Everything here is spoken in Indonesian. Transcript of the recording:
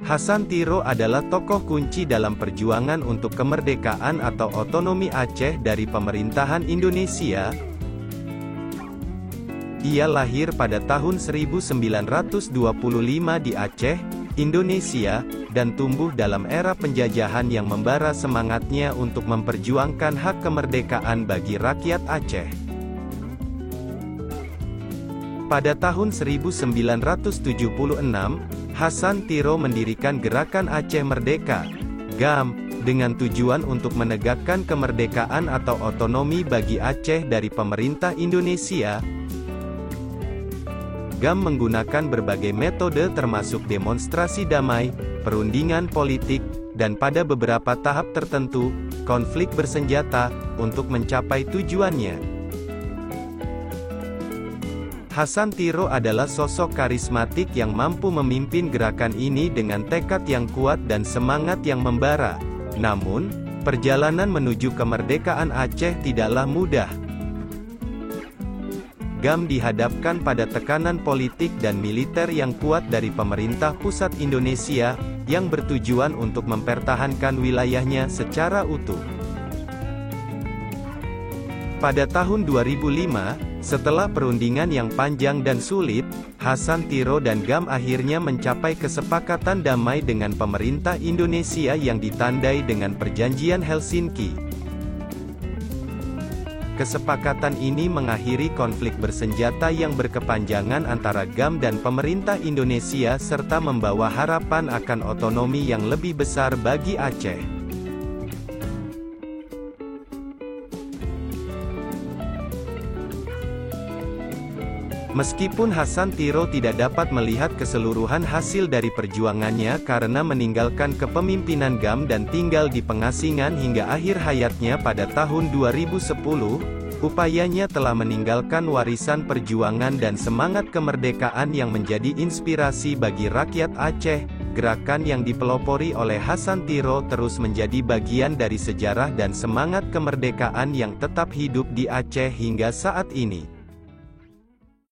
Hasan Tiro adalah tokoh kunci dalam perjuangan untuk kemerdekaan atau otonomi Aceh dari pemerintahan Indonesia. Ia lahir pada tahun 1925 di Aceh, Indonesia, dan tumbuh dalam era penjajahan yang membara semangatnya untuk memperjuangkan hak kemerdekaan bagi rakyat Aceh. Pada tahun 1976, Hasan Tiro mendirikan Gerakan Aceh Merdeka, GAM, dengan tujuan untuk menegakkan kemerdekaan atau otonomi bagi Aceh dari pemerintah Indonesia. GAM menggunakan berbagai metode termasuk demonstrasi damai, perundingan politik, dan pada beberapa tahap tertentu, konflik bersenjata, untuk mencapai tujuannya. Hasan Tiro adalah sosok karismatik yang mampu memimpin gerakan ini dengan tekad yang kuat dan semangat yang membara. Namun, perjalanan menuju kemerdekaan Aceh tidaklah mudah. GAM dihadapkan pada tekanan politik dan militer yang kuat dari pemerintah pusat Indonesia, yang bertujuan untuk mempertahankan wilayahnya secara utuh. Pada tahun 2005, setelah perundingan yang panjang dan sulit, Hasan Tiro dan GAM akhirnya mencapai kesepakatan damai dengan pemerintah Indonesia yang ditandai dengan Perjanjian Helsinki. Kesepakatan ini mengakhiri konflik bersenjata yang berkepanjangan antara GAM dan pemerintah Indonesia serta membawa harapan akan otonomi yang lebih besar bagi Aceh. Meskipun Hasan Tiro tidak dapat melihat keseluruhan hasil dari perjuangannya karena meninggalkan kepemimpinan GAM dan tinggal di pengasingan hingga akhir hayatnya pada tahun 2010, upayanya telah meninggalkan warisan perjuangan dan semangat kemerdekaan yang menjadi inspirasi bagi rakyat Aceh. Gerakan yang dipelopori oleh Hasan Tiro terus menjadi bagian dari sejarah dan semangat kemerdekaan yang tetap hidup di Aceh hingga saat ini.